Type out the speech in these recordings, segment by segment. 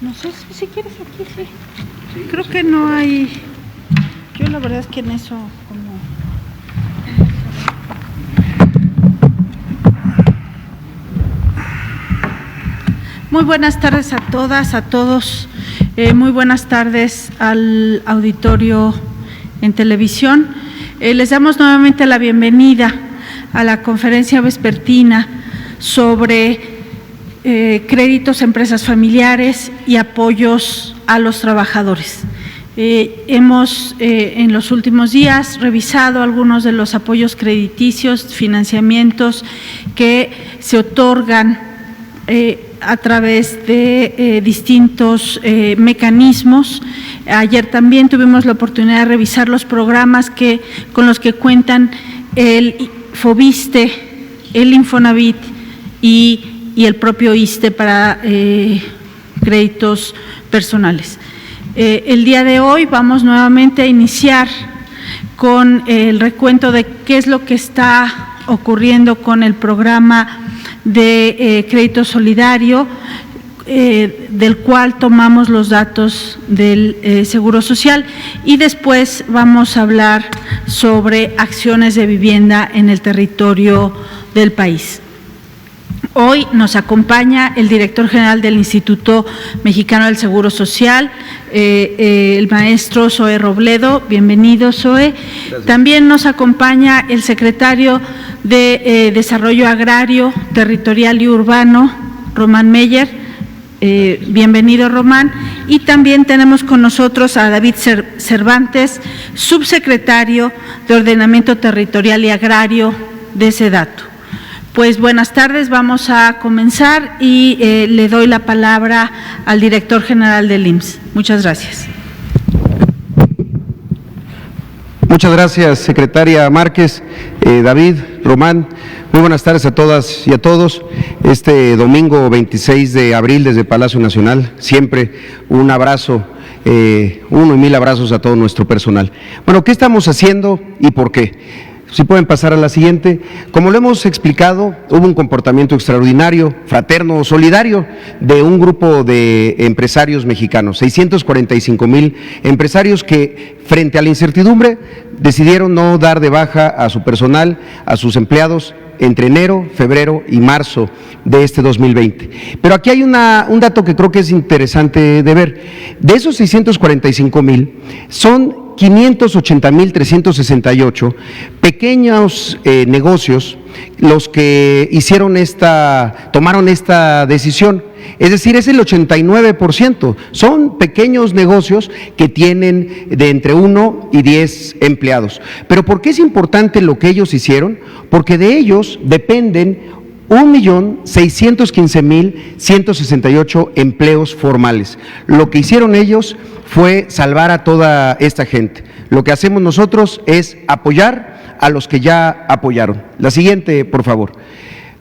No sé si quieres aquí, sí. Creo que no hay. Yo la verdad es que en eso como. Muy buenas tardes a todas, a todos. Muy buenas tardes al auditorio en televisión. Les damos nuevamente la bienvenida a la conferencia vespertina sobre créditos a empresas familiares y apoyos a los trabajadores. Hemos en los últimos días revisado algunos de los apoyos crediticios, financiamientos que se otorgan a través de distintos mecanismos. Ayer también tuvimos la oportunidad de revisar los programas con los que cuentan el FOBISSSTE, el Infonavit y el propio ISSSTE para créditos personales. El día de hoy vamos nuevamente a iniciar con el recuento de qué es lo que está ocurriendo con el programa de crédito solidario, del cual tomamos los datos del Seguro Social, y después vamos a hablar sobre acciones de vivienda en el territorio del país. Hoy nos acompaña el director general del Instituto Mexicano del Seguro Social, el maestro Zoe Robledo. Bienvenido, Zoe. Gracias. También nos acompaña el secretario de Desarrollo Agrario, Territorial y Urbano, Román Meyer. Bienvenido, Román. Y también tenemos con nosotros a David Cervantes, subsecretario de Ordenamiento Territorial y Agrario de SEDATU. Pues buenas tardes, vamos a comenzar y le doy la palabra al director general del IMSS. Muchas gracias. Muchas gracias, secretaria Márquez, David, Román. Muy buenas tardes a todas y a todos. Este domingo 26 de abril desde Palacio Nacional, siempre un abrazo, uno y mil abrazos a todo nuestro personal. Bueno, ¿qué estamos haciendo y por qué? Si pueden pasar a la siguiente. Como lo hemos explicado, hubo un comportamiento extraordinario, fraterno, solidario de un grupo de empresarios mexicanos, 645,000 empresarios que frente a la incertidumbre decidieron no dar de baja a su personal, a sus empleados, entre enero, febrero y marzo de este 2020. Pero aquí hay un dato que creo que es interesante de ver. De esos 645,000, son 580,368 pequeños negocios los que tomaron esta decisión. Es decir, es el 89%. Son pequeños negocios que tienen de entre 1 y 10 empleados. Pero ¿por qué es importante lo que ellos hicieron? Porque de ellos dependen 1,615,168 empleos formales. Lo que hicieron ellos fue salvar a toda esta gente. Lo que hacemos nosotros es apoyar a los que ya apoyaron. La siguiente, por favor.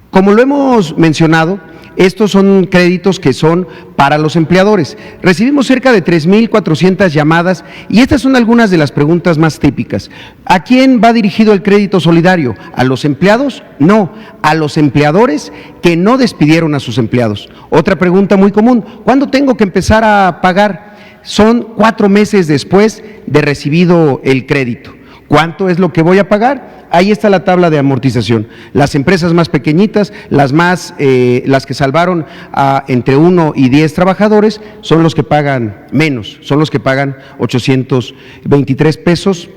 Como lo hemos mencionado, estos son créditos que son para los empleadores. Recibimos cerca de 3,400 llamadas y estas son algunas de las preguntas más típicas. ¿A quién va dirigido el crédito solidario? ¿A los empleados? No, a los empleadores que no despidieron a sus empleados. Otra pregunta muy común, ¿cuándo tengo que empezar a pagar? Son 4 meses después de recibido el crédito. ¿Cuánto es lo que voy a pagar? Ahí está la tabla de amortización. Las empresas más pequeñitas, las que salvaron a entre 1 y 10 trabajadores, son los que pagan menos, son los que pagan 823 pesos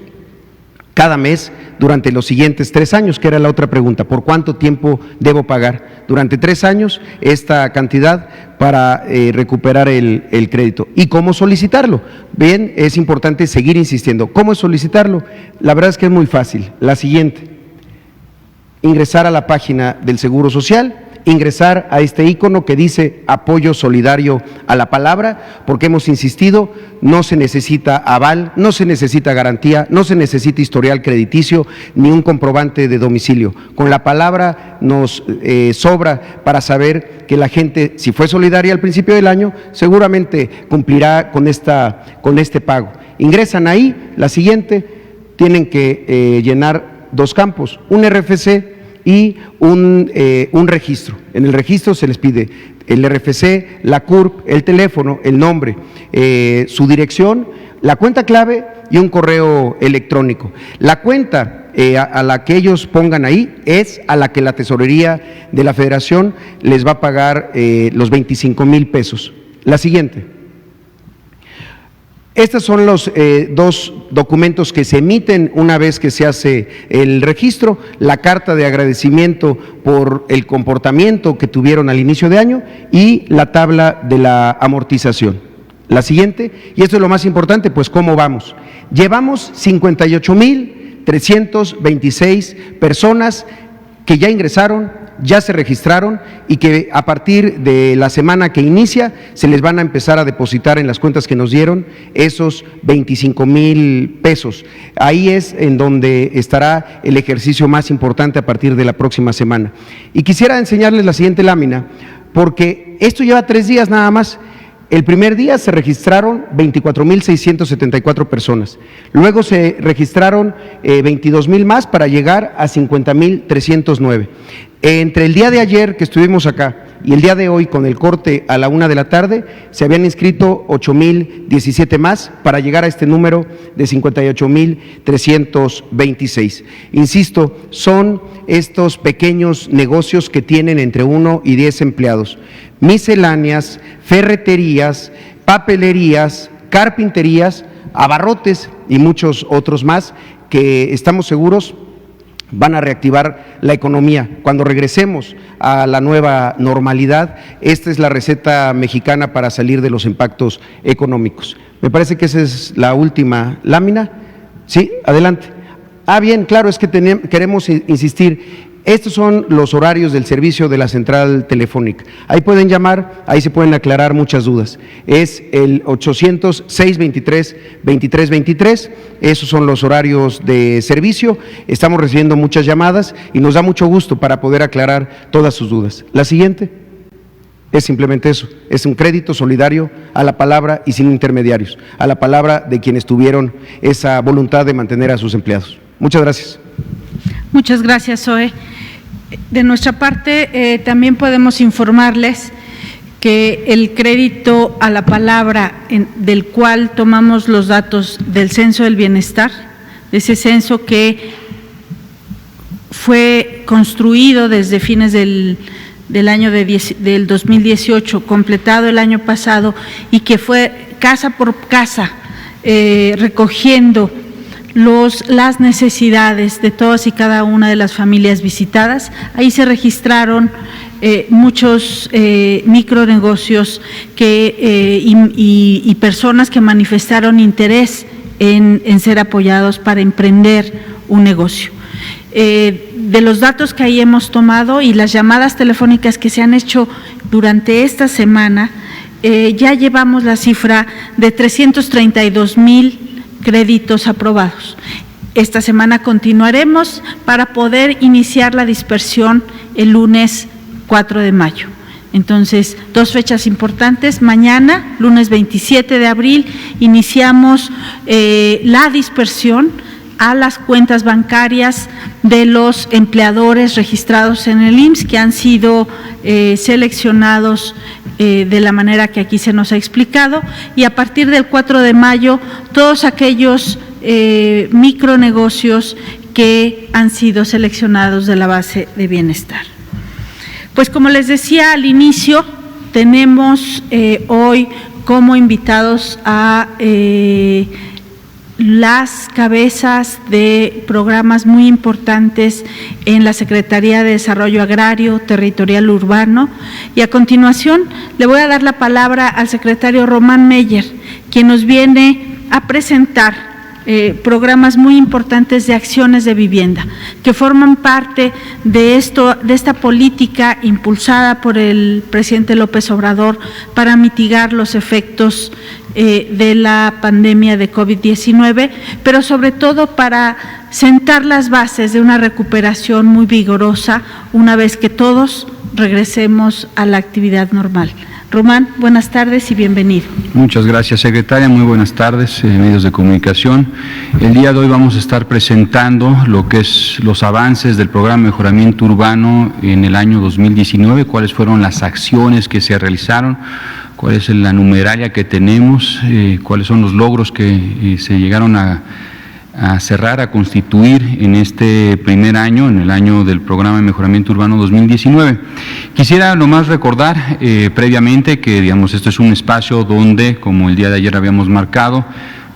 cada mes durante los siguientes 3 años, que era la otra pregunta. ¿Por cuánto tiempo debo pagar? Durante 3 años esta cantidad para recuperar el crédito. ¿Y cómo solicitarlo? Bien, es importante seguir insistiendo. ¿Cómo solicitarlo? La verdad es que es muy fácil. La siguiente, ingresar a la página del Seguro Social, ingresar a este icono que dice apoyo solidario a la palabra, porque hemos insistido, no se necesita aval, no se necesita garantía, no se necesita historial crediticio, ni un comprobante de domicilio. Con la palabra nos sobra para saber que la gente, si fue solidaria al principio del año, seguramente cumplirá con este pago. Ingresan ahí, la siguiente, tienen que llenar 2 campos, un RFC y un registro. En el registro se les pide el RFC, la CURP, el teléfono, el nombre, su dirección, la cuenta clave y un correo electrónico. La cuenta a la que ellos pongan ahí es a la que la Tesorería de la Federación les va a pagar los 25,000 pesos. La siguiente. Estos son los dos documentos que se emiten una vez que se hace el registro: la carta de agradecimiento por el comportamiento que tuvieron al inicio de año y la tabla de la amortización. La siguiente, y esto es lo más importante, pues ¿cómo vamos? Llevamos 58,326 personas que ya ingresaron, ya se registraron y que a partir de la semana que inicia se les van a empezar a depositar en las cuentas que nos dieron esos 25,000 pesos. Ahí es en donde estará el ejercicio más importante a partir de la próxima semana. Y quisiera enseñarles la siguiente lámina, porque esto lleva 3 días nada más. El primer día se registraron 24,674 personas, luego se registraron 22,000 más para llegar a 50,309. Entre el día de ayer que estuvimos acá y el día de hoy, con el corte a la 1 de la tarde, se habían inscrito 8,017 más para llegar a este número de 58,326. Insisto, son estos pequeños negocios que tienen entre 1 y 10 empleados. Misceláneas, ferreterías, papelerías, carpinterías, abarrotes y muchos otros más que estamos seguros van a reactivar la economía. Cuando regresemos a la nueva normalidad, esta es la receta mexicana para salir de los impactos económicos. Me parece que esa es la última lámina. Sí, adelante. Bien, claro, es que queremos insistir. Estos son los horarios del servicio de la central telefónica. Ahí pueden llamar, ahí se pueden aclarar muchas dudas. Es el 800-623-2323, esos son los horarios de servicio. Estamos recibiendo muchas llamadas y nos da mucho gusto para poder aclarar todas sus dudas. La siguiente es simplemente eso, es un crédito solidario a la palabra y sin intermediarios, a la palabra de quienes tuvieron esa voluntad de mantener a sus empleados. Muchas gracias. Muchas gracias, Zoe. De nuestra parte, también podemos informarles que el crédito a la palabra del cual tomamos los datos del Censo del Bienestar, de ese censo que fue construido desde fines del año del 2018, completado el año pasado, y que fue casa por casa recogiendo las necesidades de todas y cada una de las familias visitadas. Ahí se registraron muchos micronegocios y personas que manifestaron interés en ser apoyados para emprender un negocio. De los datos que ahí hemos tomado y las llamadas telefónicas que se han hecho durante esta semana, ya llevamos la cifra de 332,000 créditos aprobados. Esta semana continuaremos para poder iniciar la dispersión el lunes 4 de mayo. Entonces, 2 fechas importantes. Mañana, lunes 27 de abril, iniciamos la dispersión a las cuentas bancarias de los empleadores registrados en el IMSS que han sido seleccionados de la manera que aquí se nos ha explicado, y a partir del 4 de mayo todos aquellos micronegocios que han sido seleccionados de la base de bienestar. Pues como les decía al inicio, tenemos hoy como invitados a las cabezas de programas muy importantes en la Secretaría de Desarrollo Agrario, Territorial Urbano, y a continuación le voy a dar la palabra al secretario Román Meyer, quien nos viene a presentar programas muy importantes de acciones de vivienda que forman parte de esta política impulsada por el presidente López Obrador para mitigar los efectos de la pandemia de COVID-19, pero sobre todo para sentar las bases de una recuperación muy vigorosa una vez que todos regresemos a la actividad normal. Román, buenas tardes y bienvenido. Muchas gracias, secretaria. Muy buenas tardes, medios de comunicación. El día de hoy vamos a estar presentando lo que es los avances del programa de mejoramiento urbano en el año 2019, cuáles fueron las acciones que se realizaron, cuál es la numeralia que tenemos, cuáles son los logros que se llegaron a cerrar, a constituir en este primer año, en el año del programa de mejoramiento urbano 2019. Quisiera nomás recordar previamente que, digamos, este es un espacio donde, como el día de ayer habíamos marcado,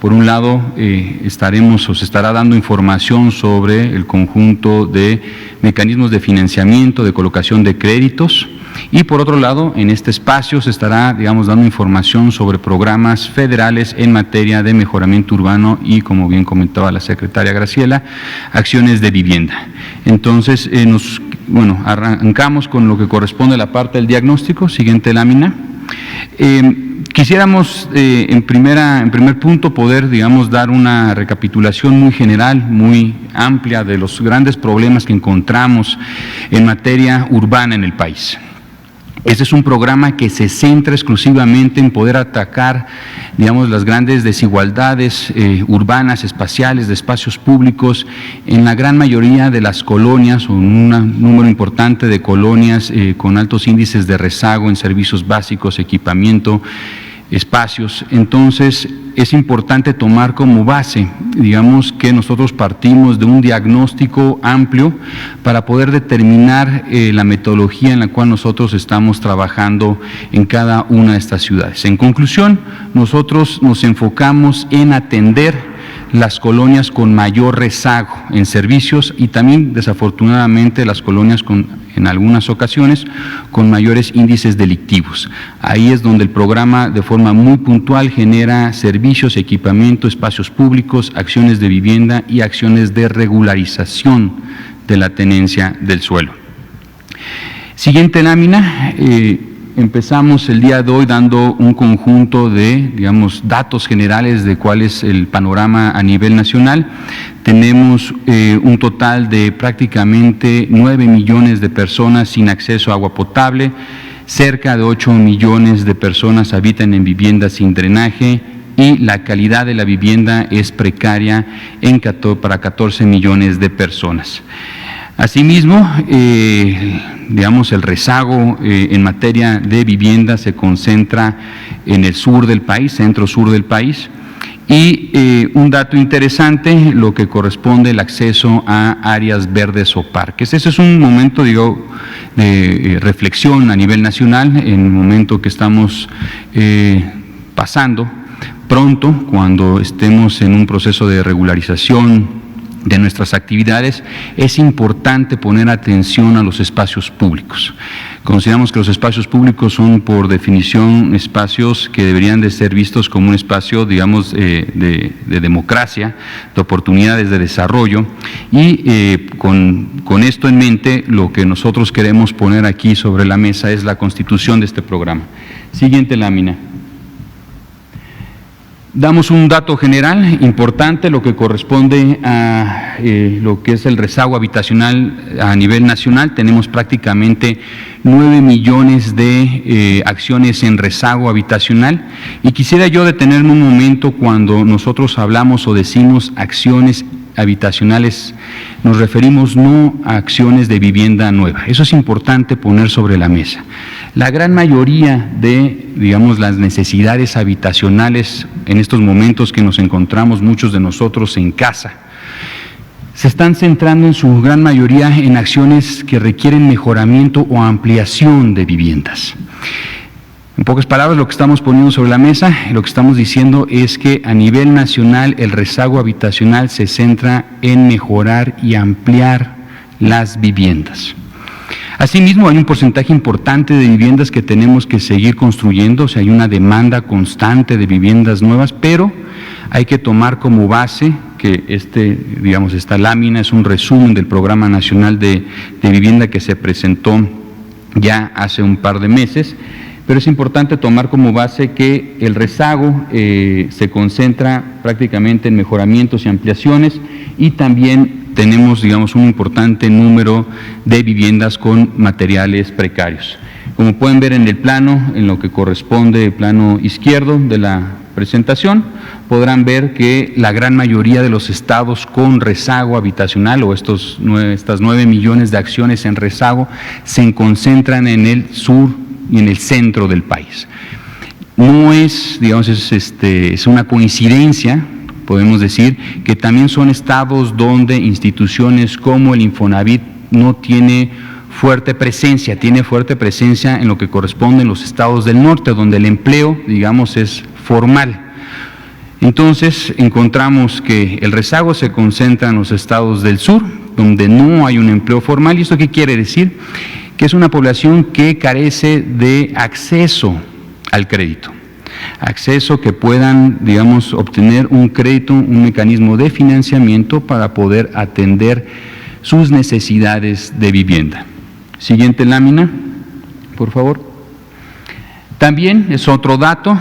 por un lado se estará dando información sobre el conjunto de mecanismos de financiamiento, de colocación de créditos, y por otro lado, en este espacio se estará, digamos, dando información sobre programas federales en materia de mejoramiento urbano y, como bien comentaba la secretaria Graciela, acciones de vivienda. Entonces, arrancamos con lo que corresponde a la parte del diagnóstico. Siguiente lámina. Quisiéramos, en primer punto, poder, digamos, dar una recapitulación muy general, muy amplia de los grandes problemas que encontramos en materia urbana en el país. Este es un programa que se centra exclusivamente en poder atacar, digamos, las grandes desigualdades urbanas, espaciales, de espacios públicos, en la gran mayoría de las colonias, o un número importante de colonias con altos índices de rezago en servicios básicos, equipamiento, espacios. Entonces, es importante tomar como base, digamos, que nosotros partimos de un diagnóstico amplio para poder determinar la metodología en la cual nosotros estamos trabajando en cada una de estas ciudades. En conclusión, nosotros nos enfocamos en atender las colonias con mayor rezago en servicios y también, desafortunadamente, las colonias en algunas ocasiones con mayores índices delictivos. Ahí es donde el programa, de forma muy puntual, genera servicios, equipamiento, espacios públicos, acciones de vivienda y acciones de regularización de la tenencia del suelo. Siguiente lámina. Empezamos el día de hoy dando un conjunto de, digamos, datos generales de cuál es el panorama a nivel nacional. Tenemos un total de prácticamente 9 millones de personas sin acceso a agua potable, cerca de 8 millones de personas habitan en viviendas sin drenaje y la calidad de la vivienda es precaria para 14 millones de personas. Asimismo, digamos, el rezago en materia de vivienda se concentra en el sur del país, centro-sur del país, y un dato interesante, lo que corresponde al acceso a áreas verdes o parques. Ese es un momento, digo, de reflexión a nivel nacional, en el momento que estamos pasando. Pronto, cuando estemos en un proceso de regularización de nuestras actividades, es importante poner atención a los espacios públicos. Consideramos que los espacios públicos son, por definición, espacios que deberían de ser vistos como un espacio, digamos, de democracia, de oportunidades de desarrollo, y con esto en mente, lo que nosotros queremos poner aquí sobre la mesa es la constitución de este programa. Siguiente lámina. Damos un dato general importante, lo que corresponde a lo que es el rezago habitacional a nivel nacional. Tenemos prácticamente 9 millones de acciones en rezago habitacional, y quisiera yo detenerme un momento cuando nosotros hablamos o decimos acciones habitacionales, nos referimos no a acciones de vivienda nueva. Eso es importante poner sobre la mesa. La gran mayoría de, digamos, las necesidades habitacionales en estos momentos que nos encontramos muchos de nosotros en casa, se están centrando en su gran mayoría en acciones que requieren mejoramiento o ampliación de viviendas. En pocas palabras, lo que estamos poniendo sobre la mesa, lo que estamos diciendo es que a nivel nacional el rezago habitacional se centra en mejorar y ampliar las viviendas. Asimismo, hay un porcentaje importante de viviendas que tenemos que seguir construyendo, o sea, hay una demanda constante de viviendas nuevas, pero hay que tomar como base que esta lámina es un resumen del Programa Nacional de Vivienda que se presentó ya hace un par de meses, pero es importante tomar como base que el rezago se concentra prácticamente en mejoramientos y ampliaciones, y también tenemos, digamos, un importante número de viviendas con materiales precarios. Como pueden ver en el plano, en lo que corresponde al plano izquierdo de la presentación, podrán ver que la gran mayoría de los estados con rezago habitacional o estas 9 millones de acciones en rezago se concentran en el sur y en el centro del país. No es, digamos, es una coincidencia, podemos decir, que también son estados donde instituciones como el Infonavit no tiene tiene fuerte presencia en lo que corresponde en los estados del norte, donde el empleo, digamos, es formal. Entonces, encontramos que el rezago se concentra en los estados del sur, donde no hay un empleo formal. ¿Y esto qué quiere decir? Que es una población que carece de acceso al crédito. Acceso que puedan, digamos, obtener un crédito, un mecanismo de financiamiento para poder atender sus necesidades de vivienda. Siguiente lámina, por favor. También es otro dato,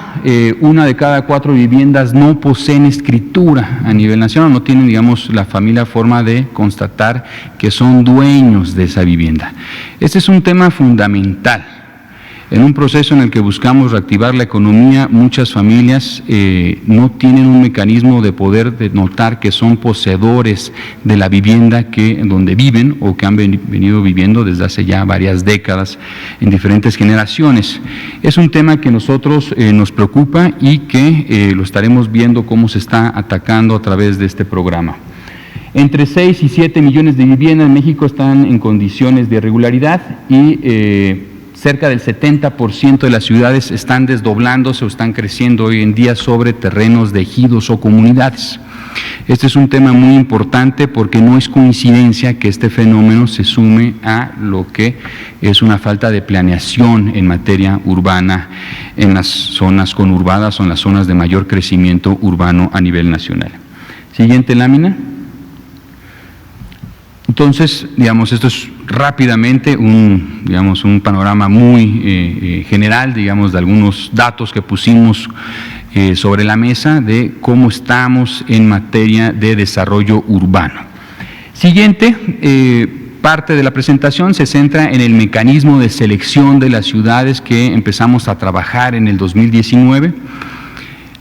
1 de cada 4 viviendas no poseen escritura a nivel nacional, no tienen, digamos, la familia forma de constatar que son dueños de esa vivienda. Este es un tema fundamental. En un proceso en el que buscamos reactivar la economía, muchas familias no tienen un mecanismo de poder notar que son poseedores de la vivienda donde viven o que han venido viviendo desde hace ya varias décadas en diferentes generaciones. Es un tema que nosotros nos preocupa y que lo estaremos viendo cómo se está atacando a través de este programa. Entre 6 y 7 millones de viviendas en México están en condiciones de irregularidad y cerca del 70% de las ciudades están desdoblándose o están creciendo hoy en día sobre terrenos de ejidos o comunidades. Este es un tema muy importante porque no es coincidencia que este fenómeno se sume a lo que es una falta de planeación en materia urbana en las zonas conurbadas o en las zonas de mayor crecimiento urbano a nivel nacional. Siguiente lámina. Entonces, digamos, esto es rápidamente un panorama muy general, digamos, de algunos datos que pusimos sobre la mesa de cómo estamos en materia de desarrollo urbano. Siguiente, parte de la presentación se centra en el mecanismo de selección de las ciudades que empezamos a trabajar en el 2019.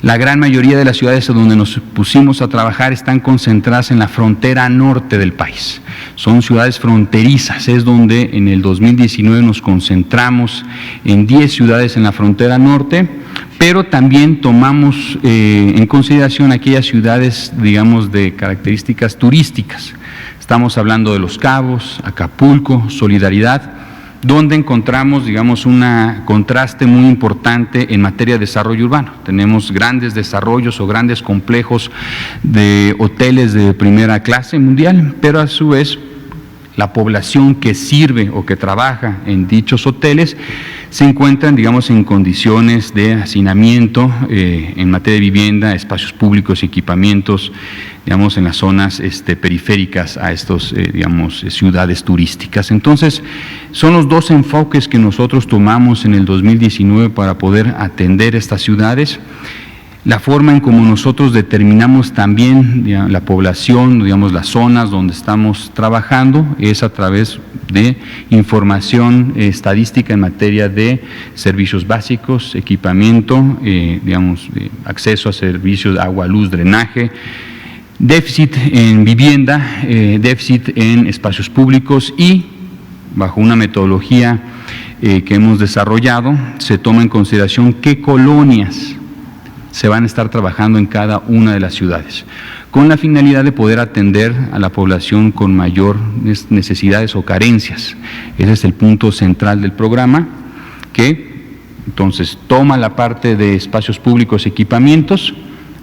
La gran mayoría de las ciudades donde nos pusimos a trabajar están concentradas en la frontera norte del país. Son ciudades fronterizas, es donde en el 2019 nos concentramos en 10 ciudades en la frontera norte, pero también tomamos en consideración aquellas ciudades, digamos, de características turísticas. Estamos hablando de Los Cabos, Acapulco, Solidaridad, donde encontramos, digamos, un contraste muy importante en materia de desarrollo urbano. Tenemos grandes desarrollos o grandes complejos de hoteles de primera clase mundial, pero a su vez la población que sirve o que trabaja en dichos hoteles se encuentran, digamos, en condiciones de hacinamiento en materia de vivienda, espacios públicos y equipamientos, digamos, en las zonas periféricas a estos, digamos, ciudades turísticas. Entonces, son los dos enfoques que nosotros tomamos en el 2019 para poder atender estas ciudades. La forma en cómo nosotros determinamos también, digamos, la población, digamos, las zonas donde estamos trabajando es a través de información estadística en materia de servicios básicos, equipamiento, digamos, acceso a servicios de agua, luz, drenaje, déficit en vivienda, déficit en espacios públicos y bajo una metodología que hemos desarrollado se toma en consideración qué colonias se van a estar trabajando en cada una de las ciudades, con la finalidad de poder atender a la población con mayor necesidades o carencias. Ese es el punto central del programa, que entonces toma la parte de espacios públicos y equipamientos,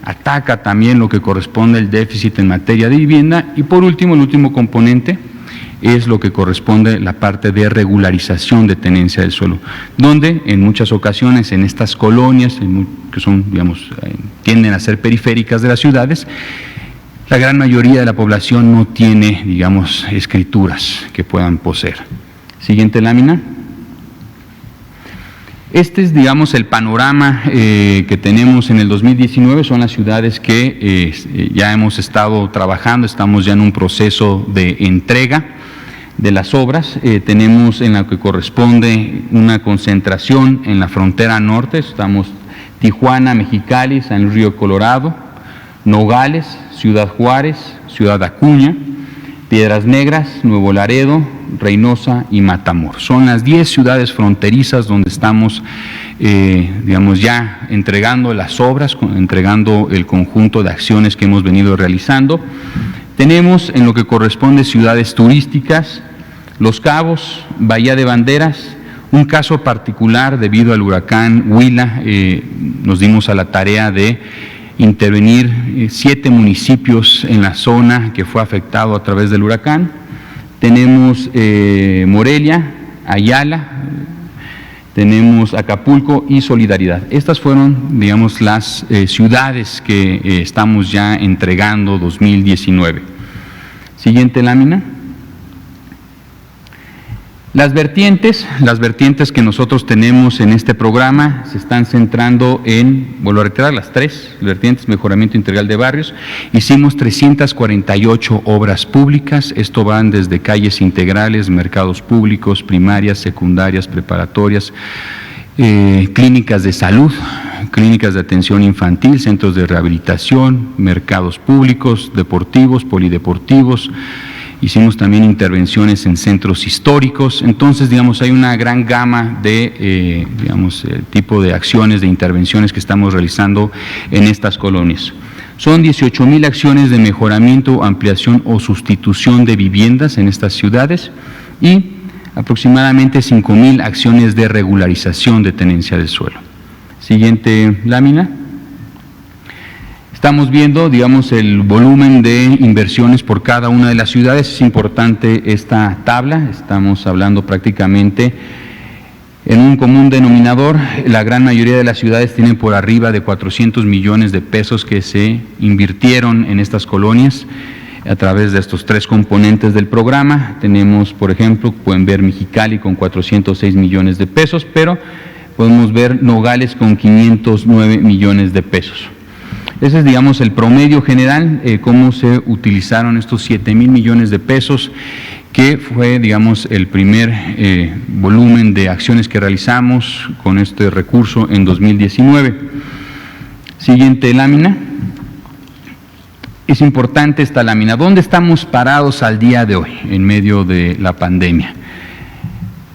ataca también lo que corresponde al déficit en materia de vivienda y por último, el último componente es lo que corresponde la parte de regularización de tenencia del suelo, donde en muchas ocasiones en estas colonias, que son, digamos, tienden a ser periféricas de las ciudades, la gran mayoría de la población no tiene, digamos, escrituras que puedan poseer. Siguiente lámina. Este es, digamos, el panorama que tenemos en el 2019, son las ciudades que ya hemos estado trabajando, estamos ya en un proceso de entrega de las obras. Tenemos en la que corresponde una concentración en la frontera norte, estamos Tijuana, Mexicali, San Luis Río Colorado, Nogales, Ciudad Juárez, Ciudad Acuña, Piedras Negras, Nuevo Laredo, Reynosa y Matamoros. Son las 10 ciudades fronterizas donde estamos, digamos, ya entregando las obras, entregando el conjunto de acciones que hemos venido realizando. Tenemos en lo que corresponde ciudades turísticas, Los Cabos, Bahía de Banderas. Un caso particular debido al huracán Huila, nos dimos a la tarea de intervenir 7 municipios en la zona que fue afectado a través del huracán. Tenemos Morelia, Ayala, tenemos Acapulco y Solidaridad. Estas fueron, digamos, las ciudades que estamos ya entregando 2019. Siguiente lámina. Las vertientes que nosotros tenemos en este programa se están centrando en, vuelvo a reiterar, las 3 vertientes: mejoramiento integral de barrios. Hicimos 348 obras públicas, esto van desde calles integrales, mercados públicos, primarias, secundarias, preparatorias, clínicas de salud, clínicas de atención infantil, centros de rehabilitación, mercados públicos, deportivos, polideportivos. Hicimos también intervenciones en centros históricos. Entonces, digamos, hay una gran gama de, tipo de acciones, de intervenciones que estamos realizando en estas colonias. Son 18,000 acciones de mejoramiento, ampliación o sustitución de viviendas en estas ciudades y aproximadamente 5,000 acciones de regularización de tenencia del suelo. Siguiente lámina. Estamos viendo, digamos, el volumen de inversiones por cada una de las ciudades. Es importante esta tabla, estamos hablando prácticamente en un común denominador. La gran mayoría de las ciudades tienen por arriba de 400 millones de pesos que se invirtieron en estas colonias a través de estos 3 componentes del programa. Tenemos, por ejemplo, pueden ver Mexicali con 406 millones de pesos, pero podemos ver Nogales con 509 millones de pesos. Ese es, digamos, el promedio general, cómo se utilizaron estos 7,000 millones de pesos, que fue, digamos, el primer volumen de acciones que realizamos con este recurso en 2019. Siguiente lámina. Es importante esta lámina. ¿Dónde estamos parados al día de hoy, en medio de la pandemia,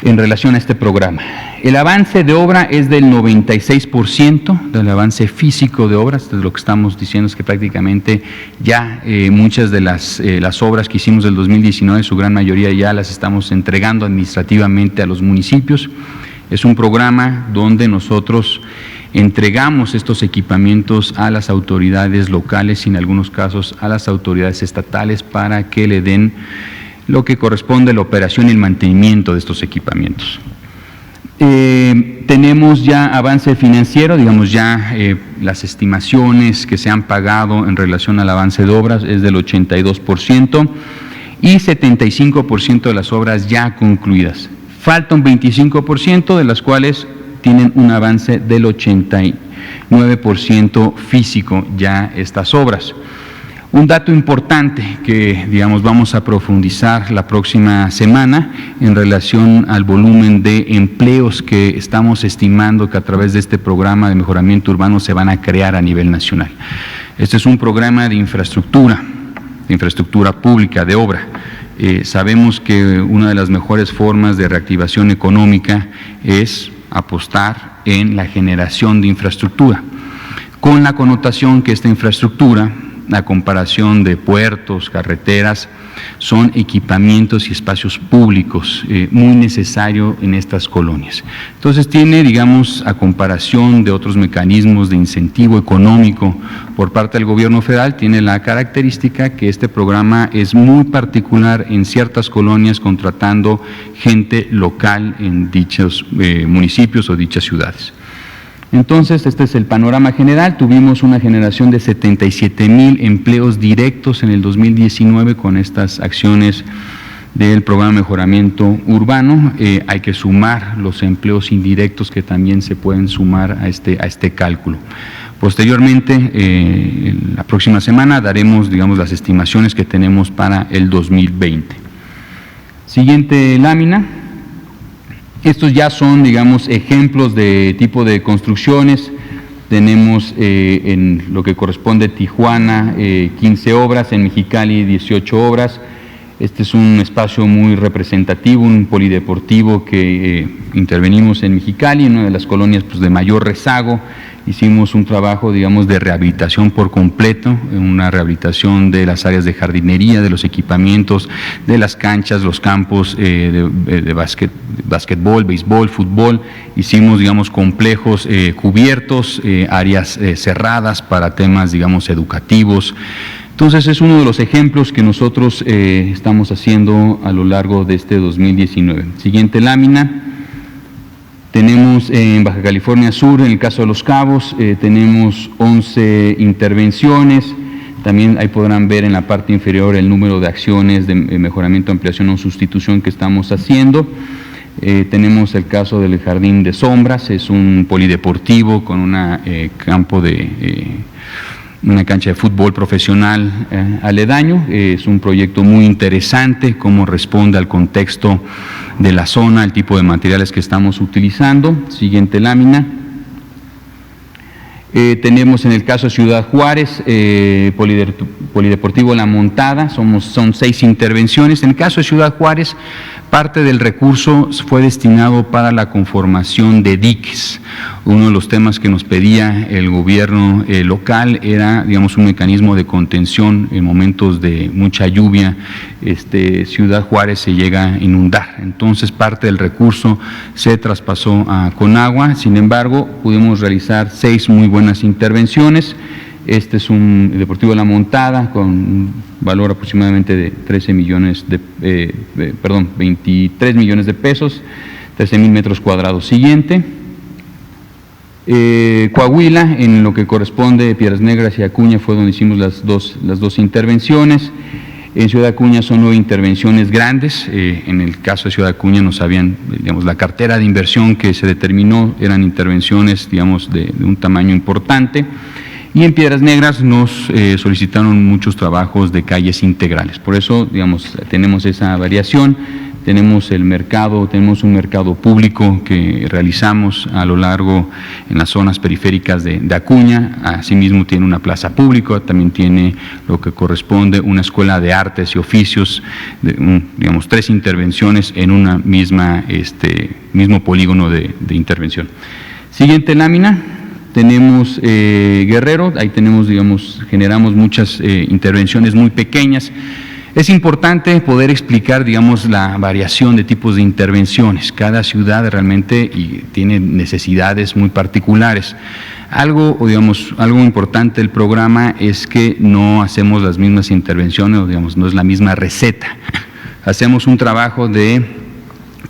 en relación a este programa? El avance de obra es del 96%, del avance físico de obras. Lo que estamos diciendo es que prácticamente ya muchas de las obras que hicimos del 2019, su gran mayoría ya las estamos entregando administrativamente a los municipios. Es un programa donde nosotros entregamos estos equipamientos a las autoridades locales y en algunos casos a las autoridades estatales para que le den lo que corresponde a la operación y el mantenimiento de estos equipamientos. Tenemos ya avance financiero, digamos, ya las estimaciones que se han pagado en relación al avance de obras es del 82% y 75% de las obras ya concluidas. Falta un 25%, de las cuales tienen un avance del 89% físico ya estas obras. Un dato importante que, digamos, vamos a profundizar la próxima semana en relación al volumen de empleos que estamos estimando que a través de este programa de mejoramiento urbano se van a crear a nivel nacional. Este es un programa de infraestructura pública, de obra. Sabemos que una de las mejores formas de reactivación económica es apostar en la generación de infraestructura, con la connotación que esta infraestructura, a comparación de puertos, carreteras, son equipamientos y espacios públicos muy necesarios en estas colonias. Entonces tiene, digamos, a comparación de otros mecanismos de incentivo económico por parte del gobierno federal, tiene la característica que este programa es muy particular en ciertas colonias, contratando gente local en dichos municipios o dichas ciudades. Entonces, este es el panorama general. Tuvimos una generación de 77,000 empleos directos en el 2019 con estas acciones del programa de mejoramiento urbano. Hay que sumar los empleos indirectos que también se pueden sumar a este cálculo. Posteriormente, la próxima semana daremos, digamos, las estimaciones que tenemos para el 2020. Siguiente lámina. Estos ya son, digamos, ejemplos de tipo de construcciones. Tenemos en lo que corresponde a Tijuana 15 obras, en Mexicali 18 obras. Este es un espacio muy representativo, un polideportivo que intervenimos en Mexicali, en una de las colonias pues, de mayor rezago. Hicimos un trabajo, digamos, de rehabilitación por completo, una rehabilitación de las áreas de jardinería, de los equipamientos, de las canchas, los campos de básquetbol, béisbol, fútbol. Hicimos, digamos, complejos cubiertos, áreas cerradas para temas, digamos, educativos. Entonces, es uno de los ejemplos que nosotros estamos haciendo a lo largo de este 2019. Siguiente lámina. Tenemos en Baja California Sur, en el caso de Los Cabos, tenemos 11 intervenciones. También ahí podrán ver en la parte inferior el número de acciones de mejoramiento, ampliación o sustitución que estamos haciendo. Tenemos el caso del Jardín de Sombras, es un polideportivo con una cancha de fútbol profesional aledaño. Es un proyecto muy interesante, cómo responde al contexto de la zona, el tipo de materiales que estamos utilizando. Siguiente lámina. Tenemos en el caso de Ciudad Juárez, polideportivo La Montada, son 6 intervenciones. En el caso de Ciudad Juárez, parte del recurso fue destinado para la conformación de diques. Uno de los temas que nos pedía el gobierno local era, digamos, un mecanismo de contención en momentos de mucha lluvia. Ciudad Juárez se llega a inundar, entonces parte del recurso se traspasó a Conagua. Sin embargo, pudimos realizar 6 muy buenas intervenciones. Este es un deportivo de La Montada con un valor aproximadamente de 23 millones de pesos, 13,000 metros cuadrados. Siguiente. Coahuila, en lo que corresponde Piedras Negras y Acuña, fue donde hicimos las dos intervenciones. En Ciudad Acuña son 9 intervenciones grandes. En el caso de Ciudad Acuña nos habían, digamos, la cartera de inversión que se determinó eran intervenciones, digamos, de un tamaño importante. Y en Piedras Negras nos solicitaron muchos trabajos de calles integrales. Por eso, digamos, tenemos esa variación. Tenemos un mercado público que realizamos a lo largo en las zonas periféricas de Acuña. Asimismo tiene una plaza pública, también tiene lo que corresponde una escuela de artes y oficios, digamos 3 intervenciones en una mismo polígono de intervención. Siguiente lámina. Tenemos Guerrero, ahí tenemos, digamos, generamos muchas intervenciones muy pequeñas. Es importante poder explicar, digamos, la variación de tipos de intervenciones. Cada ciudad realmente tiene necesidades muy particulares. Algo importante del programa es que no hacemos las mismas intervenciones, digamos, no es la misma receta. Hacemos un trabajo de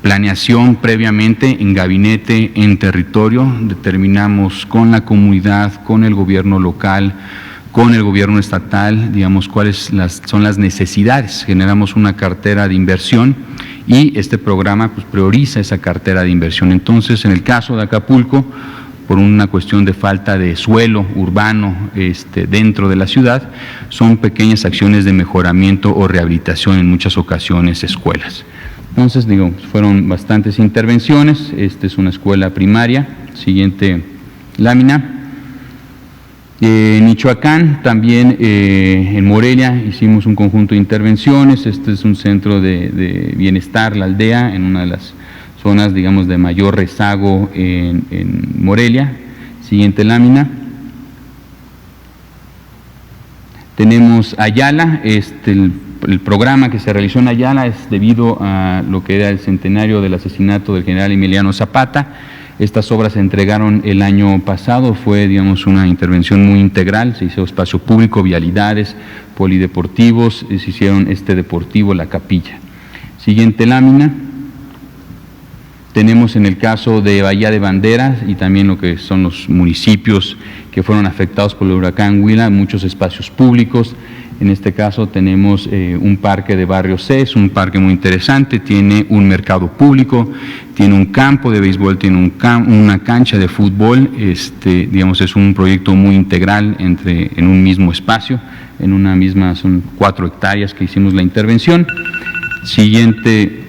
planeación previamente en gabinete, en territorio, determinamos con la comunidad, con el gobierno local, con el gobierno estatal, digamos, cuáles son las necesidades. Generamos una cartera de inversión y este programa pues prioriza esa cartera de inversión. Entonces, en el caso de Acapulco, por una cuestión de falta de suelo urbano dentro de la ciudad, son pequeñas acciones de mejoramiento o rehabilitación, en muchas ocasiones escuelas. Entonces, fueron bastantes intervenciones. Esta es una escuela primaria. Siguiente lámina. En Michoacán, también en Morelia, hicimos un conjunto de intervenciones. Este es un centro de bienestar, La Aldea, en una de las zonas, digamos, de mayor rezago en Morelia. Siguiente lámina. Tenemos Ayala. El programa que se realizó en Ayala es debido a lo que era el centenario del asesinato del general Emiliano Zapata. Estas obras se entregaron el año pasado, fue, digamos, una intervención muy integral. Se hizo espacio público, vialidades, polideportivos, y se hicieron deportivo, La Capilla. Siguiente lámina. Tenemos en el caso de Bahía de Banderas y también lo que son los municipios que fueron afectados por el huracán Huila, muchos espacios públicos. En este caso tenemos un parque de Barrio C, es un parque muy interesante, tiene un mercado público, tiene un campo de béisbol, tiene una cancha de fútbol, digamos, es un proyecto muy integral en un mismo espacio, en una misma, son 4 hectáreas que hicimos la intervención. Siguiente.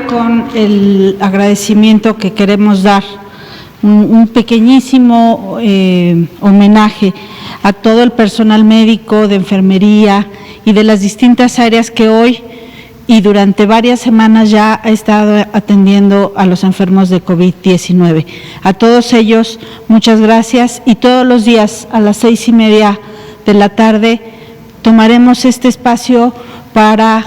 Con el agradecimiento que queremos dar, un pequeñísimo homenaje a todo el personal médico, de enfermería y de las distintas áreas que hoy y durante varias semanas ya ha estado atendiendo a los enfermos de COVID-19. A todos ellos, muchas gracias, y todos los días a las 6:30 de la tarde tomaremos este espacio para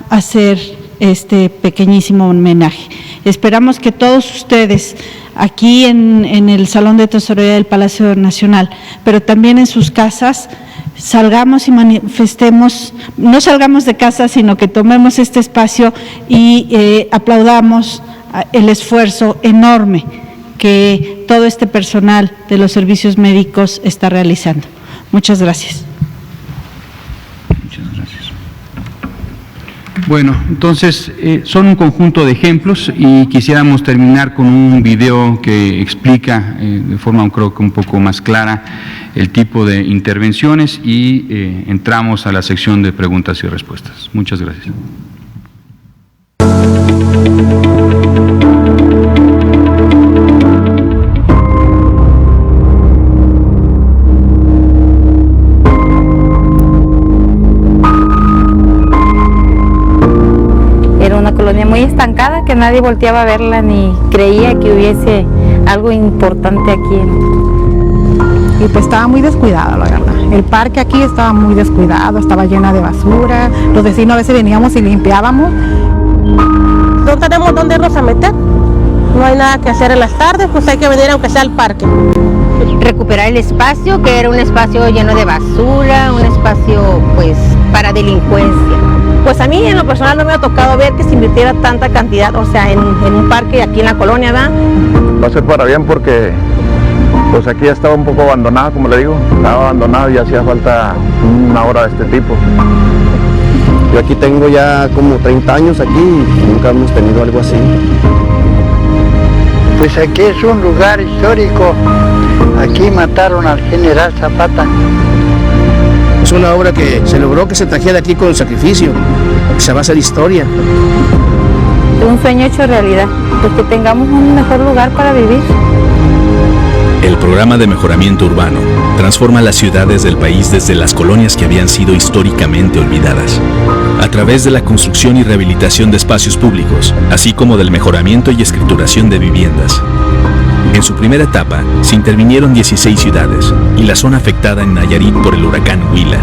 hacer este pequeñísimo homenaje. Esperamos que todos ustedes aquí en el Salón de Tesorería del Palacio Nacional, pero también en sus casas, salgamos y manifestemos, no salgamos de casa, sino que tomemos este espacio y aplaudamos el esfuerzo enorme que todo este personal de los servicios médicos está realizando. Muchas gracias. Bueno, entonces son un conjunto de ejemplos y quisiéramos terminar con un video que explica de forma creo que un poco más clara el tipo de intervenciones y entramos a la sección de preguntas y respuestas. Muchas gracias. Muy estancada, que nadie volteaba a verla ni creía que hubiese algo importante aquí. Y pues estaba muy descuidada, la verdad. El parque aquí estaba muy descuidado, estaba llena de basura. Los vecinos a veces veníamos y limpiábamos. No tenemos dónde irnos a meter. No hay nada que hacer en las tardes, pues hay que venir aunque sea al parque. Recuperar el espacio, que era un espacio lleno de basura, un espacio pues para delincuencia. Pues a mí en lo personal no me ha tocado ver que se invirtiera tanta cantidad, o sea, en un parque aquí en la colonia, ¿verdad? Va a ser para bien porque pues aquí ya estaba un poco abandonado, como le digo, estaba abandonado y hacía falta una obra de este tipo. Yo aquí tengo ya como 30 años aquí y nunca hemos tenido algo así. Pues aquí es un lugar histórico, aquí mataron al general Zapata. Es una obra que se logró que se trajera aquí con sacrificio, que se va a hacer historia. Un sueño hecho realidad, pues que tengamos un mejor lugar para vivir. El programa de mejoramiento urbano transforma las ciudades del país desde las colonias que habían sido históricamente olvidadas, a través de la construcción y rehabilitación de espacios públicos, así como del mejoramiento y escrituración de viviendas. En su primera etapa, se intervinieron 16 ciudades y la zona afectada en Nayarit por el huracán Huila.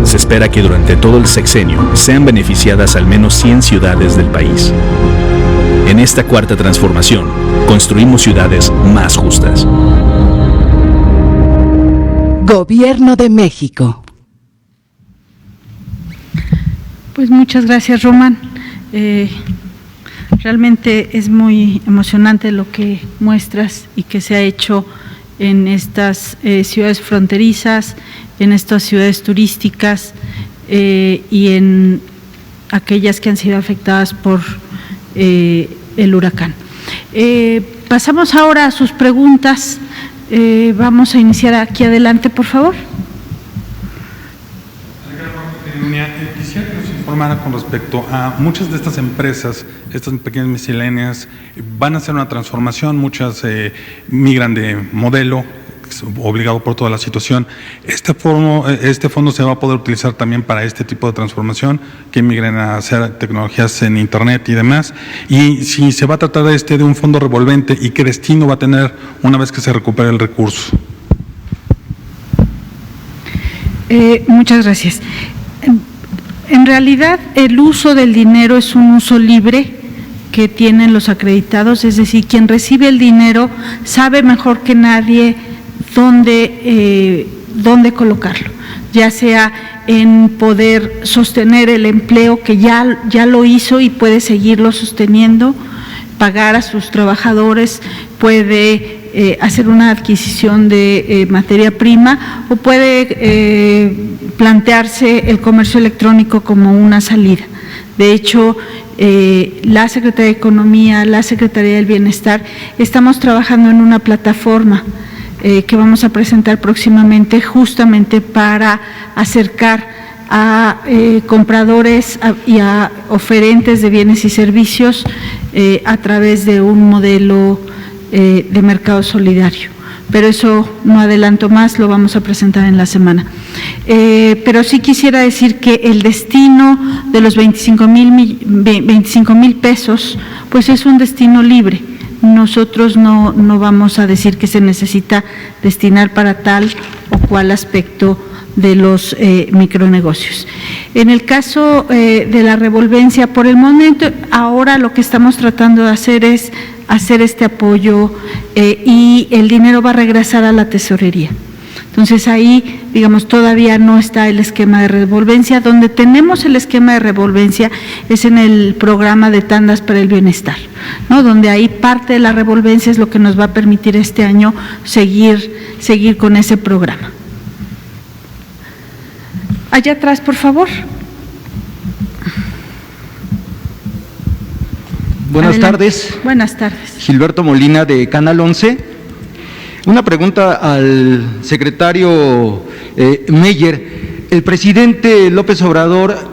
Se espera que durante todo el sexenio sean beneficiadas al menos 100 ciudades del país. En esta cuarta transformación, construimos ciudades más justas. Gobierno de México. Pues muchas gracias, Román. Realmente es muy emocionante lo que muestras y que se ha hecho en estas ciudades fronterizas, en estas ciudades turísticas y en aquellas que han sido afectadas por el huracán. Pasamos ahora a sus preguntas. Vamos a iniciar aquí adelante, por favor. Quisiera que nos informara con respecto a muchas de estas empresas, estas pequeñas misceláneas, van a hacer una transformación, muchas migran de modelo, obligado por toda la situación. Este fondo se va a poder utilizar también para este tipo de transformación, que migren a hacer tecnologías en internet y demás, y si se va a tratar de un fondo revolvente y qué destino va a tener una vez que se recupere el recurso. Muchas gracias. En realidad el uso del dinero es un uso libre que tienen los acreditados, es decir, quien recibe el dinero sabe mejor que nadie dónde colocarlo, ya sea en poder sostener el empleo que ya lo hizo y puede seguirlo sosteniendo, pagar a sus trabajadores, puede hacer una adquisición de materia prima o puede plantearse el comercio electrónico como una salida. De hecho, la Secretaría de Economía, la Secretaría del Bienestar, estamos trabajando en una plataforma que vamos a presentar próximamente justamente para acercar a compradores y a oferentes de bienes y servicios a través de un modelo de mercado solidario. Pero eso no adelanto más, lo vamos a presentar en la semana. Pero sí quisiera decir que el destino de los 25,000 pesos, pues es un destino libre. Nosotros no vamos a decir que se necesita destinar para tal o cual aspecto de los micronegocios. En el caso de la revolvencia, por el momento, ahora lo que estamos tratando de hacer es hacer este apoyo y el dinero va a regresar a la tesorería. Entonces ahí, digamos, todavía no está el esquema de revolvencia. Donde tenemos el esquema de revolvencia es en el programa de tandas para el bienestar, ¿no? Donde ahí parte de la revolvencia es lo que nos va a permitir este año seguir con ese programa. Allá atrás, por favor. Buenas Adelante. tardes. Buenas tardes. Gilberto Molina, de Canal 11. Una pregunta al secretario Meyer. El presidente López Obrador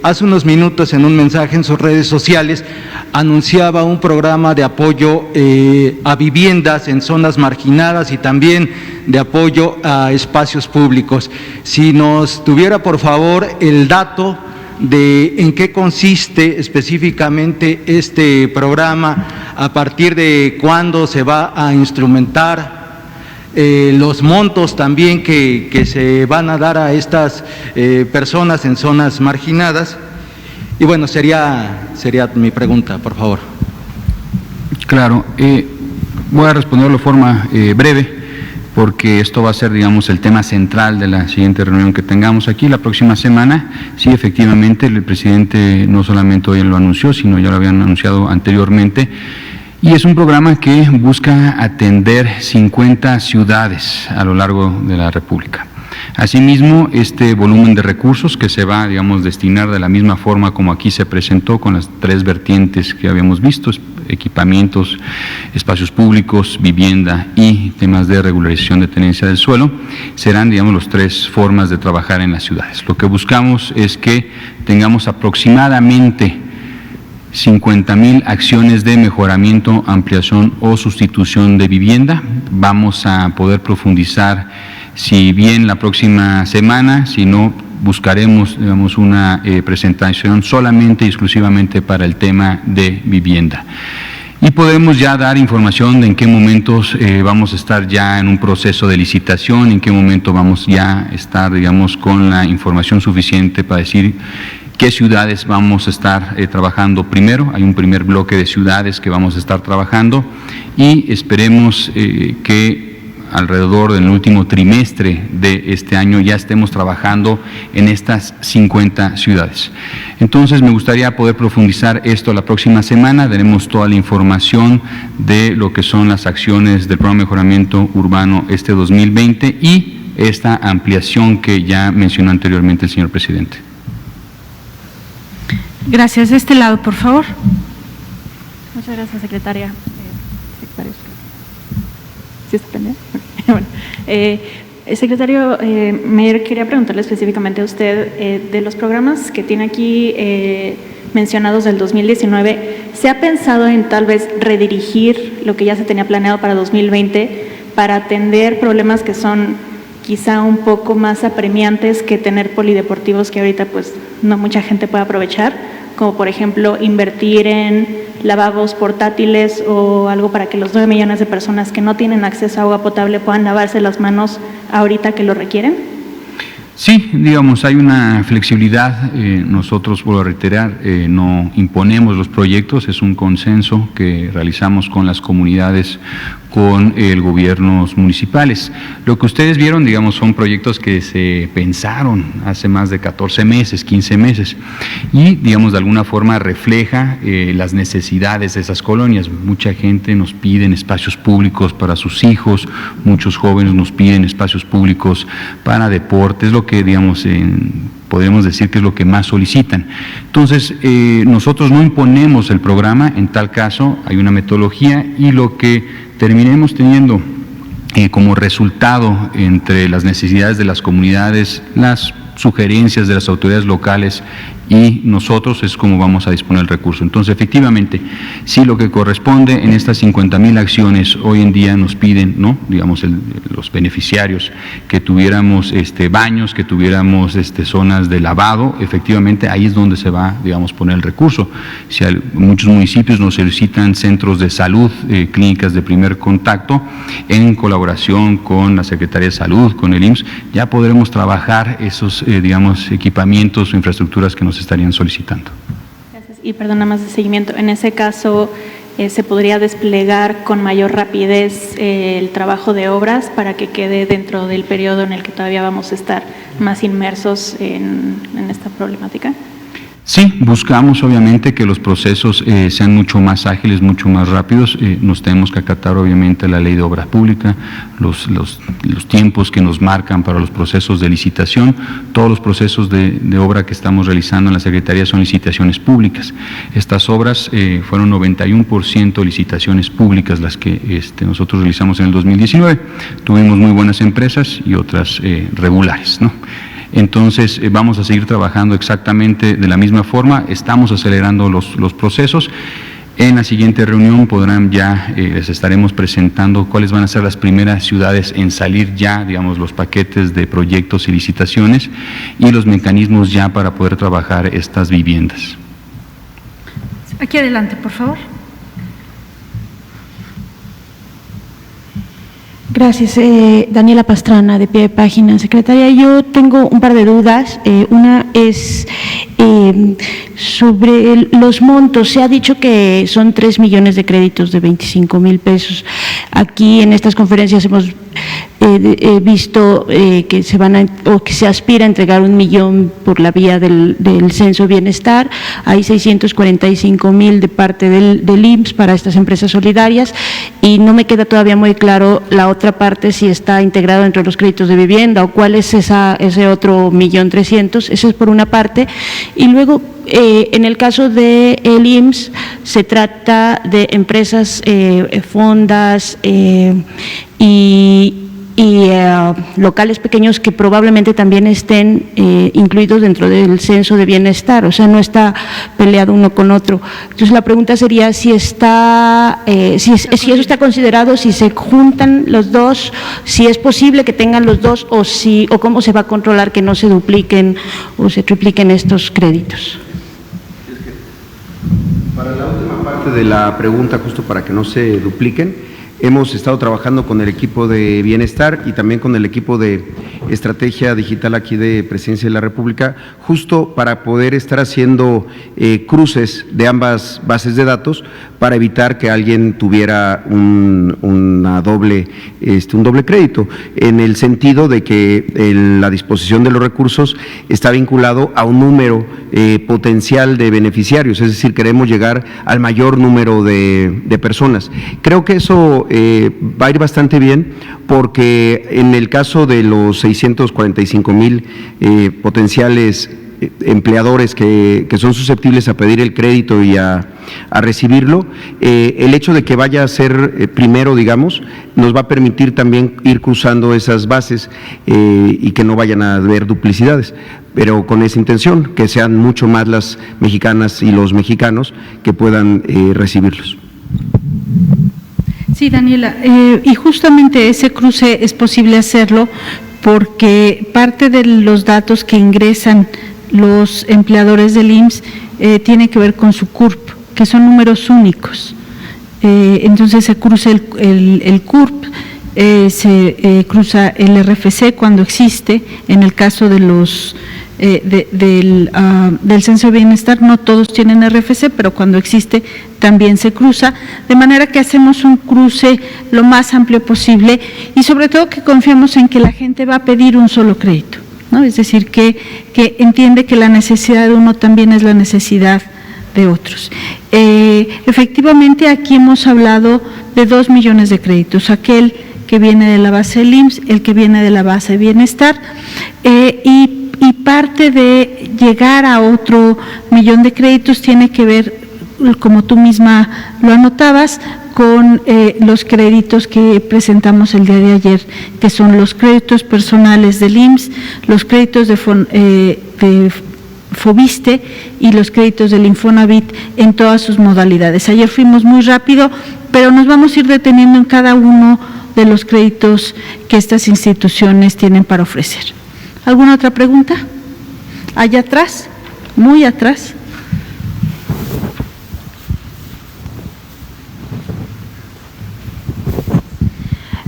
hace unos minutos en un mensaje en sus redes sociales anunciaba un programa de apoyo a viviendas en zonas marginadas y también de apoyo a espacios públicos. Si nos tuviera, por favor, el dato de en qué consiste específicamente este programa, a partir de cuándo se va a instrumentar, los montos también que se van a dar a estas personas en zonas marginadas. Y bueno, sería mi pregunta, por favor. Claro, voy a responderlo de forma breve, porque esto va a ser, digamos, el tema central de la siguiente reunión que tengamos aquí la próxima semana. Sí, efectivamente, el presidente no solamente hoy lo anunció, sino ya lo habían anunciado anteriormente, y es un programa que busca atender 50 ciudades a lo largo de la República. Asimismo, este volumen de recursos que se va, digamos, destinar de la misma forma como aquí se presentó, con las tres vertientes que habíamos visto: equipamientos, espacios públicos, vivienda y temas de regularización de tenencia del suelo, serán, digamos, las tres formas de trabajar en las ciudades. Lo que buscamos es que tengamos aproximadamente 50,000 acciones de mejoramiento, ampliación o sustitución de vivienda. Vamos a poder profundizar, si bien la próxima semana, si no, buscaremos, digamos, una presentación solamente y exclusivamente para el tema de vivienda. Y podremos ya dar información de en qué momentos vamos a estar ya en un proceso de licitación, en qué momento vamos ya a estar, digamos, con la información suficiente para decir qué ciudades vamos a estar trabajando primero. Hay un primer bloque de ciudades que vamos a estar trabajando y esperemos que alrededor del último trimestre de este año ya estemos trabajando en estas 50 ciudades. Entonces me gustaría poder profundizar esto la próxima semana. Daremos toda la información de lo que son las acciones del Programa de Mejoramiento Urbano 2020 y esta ampliación que ya mencionó anteriormente el señor presidente. Gracias. De este lado, por favor. Muchas gracias, secretaria. Secretario. ¿Sí está pendiente? Bueno, secretario Meyer, quería preguntarle específicamente a usted de los programas que tiene aquí mencionados del 2019, ¿se ha pensado en tal vez redirigir lo que ya se tenía planeado para 2020 para atender problemas que son quizá un poco más apremiantes que tener polideportivos que ahorita pues no mucha gente puede aprovechar, como por ejemplo invertir en lavabos portátiles o algo para que los 9 millones de personas que no tienen acceso a agua potable puedan lavarse las manos ahorita que lo requieren? Sí, digamos, hay una flexibilidad. Nosotros, vuelvo a reiterar, no imponemos los proyectos, es un consenso que realizamos con las comunidades, con gobiernos municipales. Lo que ustedes vieron, digamos, son proyectos que se pensaron hace más de 14 meses, 15 meses, y, digamos, de alguna forma refleja las necesidades de esas colonias. Mucha gente nos pide espacios públicos para sus hijos, muchos jóvenes nos piden espacios públicos para deportes, lo que, digamos, podemos decir que es lo que más solicitan. Entonces, nosotros no imponemos el programa, en tal caso hay una metodología, y lo que terminemos teniendo como resultado entre las necesidades de las comunidades, las sugerencias de las autoridades locales y nosotros, es como vamos a disponer el recurso. Entonces, efectivamente, sí, lo que corresponde en estas 50,000 acciones hoy en día nos piden, ¿no?, digamos, los beneficiarios, que tuviéramos baños, que tuviéramos zonas de lavado. Efectivamente, ahí es donde se va, digamos, poner el recurso. Si muchos municipios nos solicitan centros de salud, clínicas de primer contacto, en colaboración con la Secretaría de Salud, con el IMSS, ya podremos trabajar esos, digamos, equipamientos o infraestructuras que nos estarían solicitando. Gracias. Y perdona, más de seguimiento. En ese caso, ¿se podría desplegar con mayor rapidez el trabajo de obras para que quede dentro del periodo en el que todavía vamos a estar más inmersos en esta problemática? Sí, buscamos obviamente que los procesos sean mucho más ágiles, mucho más rápidos. Nos tenemos que acatar obviamente la ley de obra pública, los tiempos que nos marcan para los procesos de licitación. Todos los procesos de obra que estamos realizando en la Secretaría son licitaciones públicas. Estas obras fueron 91% licitaciones públicas las que nosotros realizamos en el 2019. Tuvimos muy buenas empresas y otras regulares, ¿no? Entonces, vamos a seguir trabajando exactamente de la misma forma, estamos acelerando los procesos. En la siguiente reunión podrán ya, les estaremos presentando cuáles van a ser las primeras ciudades en salir ya, digamos, los paquetes de proyectos y licitaciones y los mecanismos ya para poder trabajar estas viviendas. Aquí adelante, por favor. Gracias. Daniela Pastrana, de Pie de Página. Secretaria, yo tengo un par de dudas. Una es sobre los montos. Se ha dicho que son 3 millones de créditos de 25,000 pesos. Aquí en estas conferencias hemos visto que se aspira a entregar 1 millón por la vía del Censo Bienestar. Hay 645,000 de parte del IMSS para estas empresas solidarias, y no me queda todavía muy claro la otra parte, si está integrado dentro de los créditos de vivienda o cuál es ese otro 1.300.000. Eso es por una parte. Y luego, en el caso del IMSS, se trata de empresas, fondas y locales pequeños que probablemente también estén incluidos dentro del censo de bienestar, o sea, no está peleado uno con otro. Entonces, la pregunta sería si si eso está considerado, si se juntan los dos, si es posible que tengan los dos, o cómo se va a controlar que no se dupliquen o se tripliquen estos créditos. Para la última parte de la pregunta, justo para que no se dupliquen, hemos estado trabajando con el equipo de Bienestar y también con el equipo de Estrategia Digital aquí de Presidencia de la República, justo para poder estar haciendo cruces de ambas bases de datos para evitar que alguien tuviera un doble crédito, en el sentido de que la disposición de los recursos está vinculado a un número potencial de beneficiarios, es decir, queremos llegar al mayor número de personas. Creo que eso va a ir bastante bien, porque en el caso de los 645,000 potenciales empleadores que son susceptibles a pedir el crédito y a recibirlo, el hecho de que vaya a ser primero, digamos, nos va a permitir también ir cruzando esas bases y que no vayan a haber duplicidades, pero con esa intención, que sean mucho más las mexicanas y los mexicanos que puedan recibirlos. Sí, Daniela, y justamente ese cruce es posible hacerlo porque parte de los datos que ingresan los empleadores del IMSS tiene que ver con su CURP, que son números únicos. Entonces se cruza el CURP se cruza el RFC cuando existe. En el caso de los del censo de bienestar, no todos tienen RFC, pero cuando existe también se cruza, de manera que hacemos un cruce lo más amplio posible y sobre todo que confiamos en que la gente va a pedir un solo crédito, ¿no? Es decir, que entiende que la necesidad de uno también es la necesidad de otros. Efectivamente, aquí hemos hablado de 2 millones de créditos, aquel que viene de la base del IMSS, el que viene de la base de bienestar, y parte de llegar a otro millón de créditos tiene que ver, como tú misma lo anotabas, con los créditos que presentamos el día de ayer, que son los créditos personales del IMSS, los créditos de Fobiste y los créditos del Infonavit en todas sus modalidades. Ayer fuimos muy rápido, pero nos vamos a ir deteniendo en cada uno de los créditos que estas instituciones tienen para ofrecer. ¿Alguna otra pregunta? Allá atrás, muy atrás.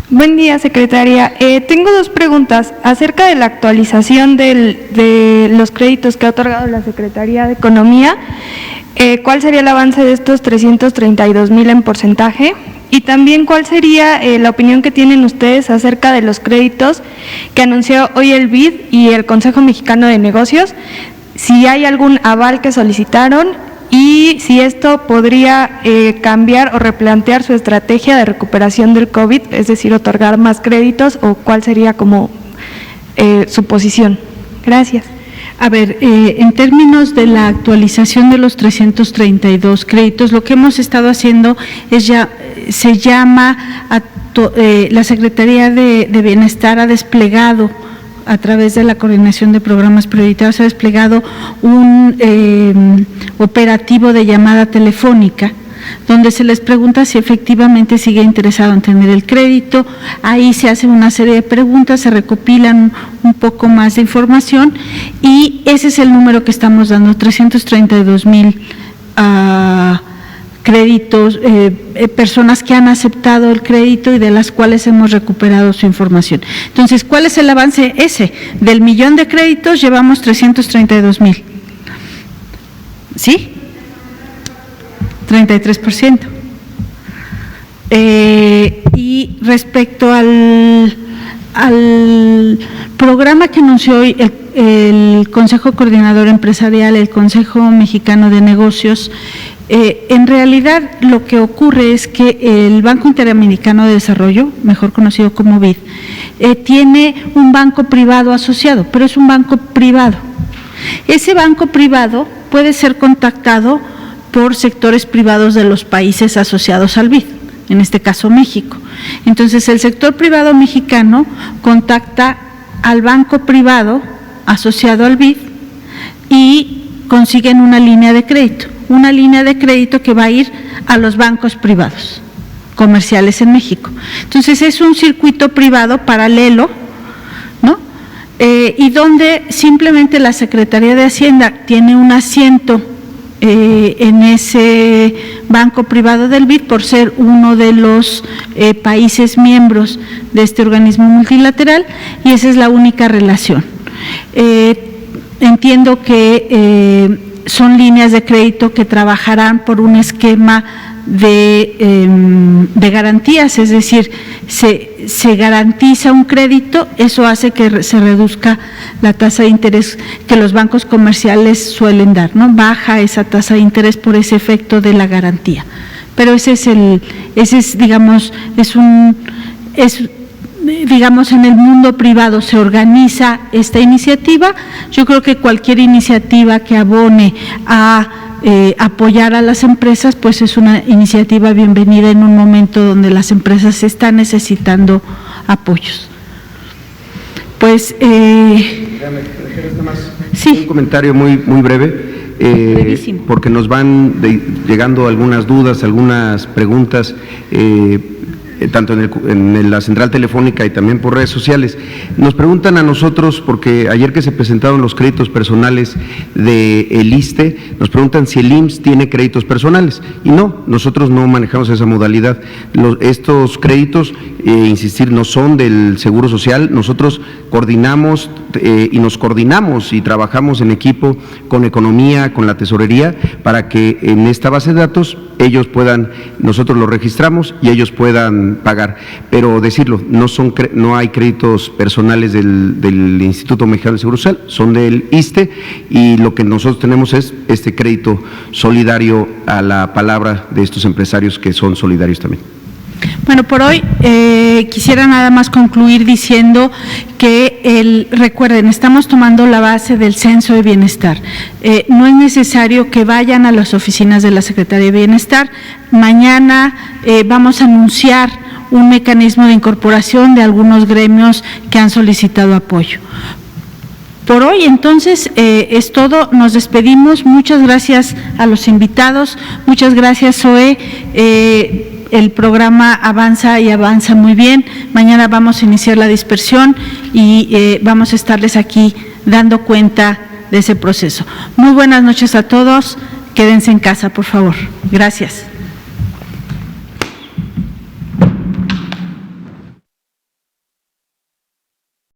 Buen día, secretaria. Tengo 2 preguntas acerca de la actualización de los créditos que ha otorgado la Secretaría de Economía. ¿Cuál sería el avance de estos 332,000 en porcentaje? Y también, ¿cuál sería la opinión que tienen ustedes acerca de los créditos que anunció hoy el BID y el Consejo Mexicano de Negocios? Si hay algún aval que solicitaron y si esto podría cambiar o replantear su estrategia de recuperación del COVID, es decir, otorgar más créditos, o cuál sería como su posición. Gracias. A ver, en términos de la actualización de los 332 créditos, lo que hemos estado haciendo es se llama, la Secretaría de Bienestar ha desplegado, a través de la coordinación de programas prioritarios, ha desplegado un operativo de llamada telefónica, donde se les pregunta si efectivamente sigue interesado en tener el crédito. Ahí se hace una serie de preguntas, se recopilan un poco más de información y ese es el número que estamos dando, 332,000 créditos, personas que han aceptado el crédito y de las cuales hemos recuperado su información. Entonces, ¿cuál es el avance? Ese, del millón de créditos llevamos 332,000. ¿Sí? 33%. Y respecto al programa que anunció hoy el Consejo Coordinador Empresarial, el Consejo Mexicano de Negocios, en realidad lo que ocurre es que el Banco Interamericano de Desarrollo, mejor conocido como BID, tiene un banco privado asociado, pero es un banco privado. Ese banco privado puede ser contactado por sectores privados de los países asociados al BID, en este caso México. Entonces, el sector privado mexicano contacta al banco privado asociado al BID y consiguen una línea de crédito que va a ir a los bancos privados comerciales en México. Entonces, es un circuito privado paralelo, ¿no? Y donde simplemente la Secretaría de Hacienda tiene un asiento en ese banco privado del BID por ser uno de los países miembros de este organismo multilateral, y esa es la única relación. Entiendo que son líneas de crédito que trabajarán por un esquema de garantías, es decir, se garantiza un crédito, eso hace que se reduzca la tasa de interés que los bancos comerciales suelen dar, ¿no? Baja esa tasa de interés por ese efecto de la garantía. Pero digamos, en el mundo privado se organiza esta iniciativa. Yo creo que cualquier iniciativa que abone a apoyar a las empresas, pues es una iniciativa bienvenida en un momento donde las empresas están necesitando apoyos. Pues sí. Un comentario muy breve, porque nos van llegando algunas dudas, algunas preguntas. tanto en la central telefónica y también por redes sociales. Nos preguntan a nosotros, porque ayer que se presentaron los créditos personales del ISSSTE, nos preguntan si el IMSS tiene créditos personales, y no, nosotros no manejamos esa modalidad. Estos créditos, insistir, no son del Seguro Social. Nosotros coordinamos y trabajamos en equipo con Economía, con la Tesorería, para que en esta base de datos ellos puedan, nosotros lo registramos y ellos puedan pagar. Pero decirlo, no hay créditos personales del Instituto Mexicano del Seguro Social, son del ISSSTE, y lo que nosotros tenemos es este crédito solidario a la palabra de estos empresarios que son solidarios también. Bueno, por hoy quisiera nada más concluir diciendo que recuerden, estamos tomando la base del Censo de Bienestar. No es necesario que vayan a las oficinas de la Secretaría de Bienestar. Mañana vamos a anunciar un mecanismo de incorporación de algunos gremios que han solicitado apoyo. Por hoy, entonces, es todo. Nos despedimos. Muchas gracias a los invitados. Muchas gracias, Zoe. El programa avanza y avanza muy bien. Mañana vamos a iniciar la dispersión y vamos a estarles aquí dando cuenta de ese proceso. Muy buenas noches a todos. Quédense en casa, por favor. Gracias.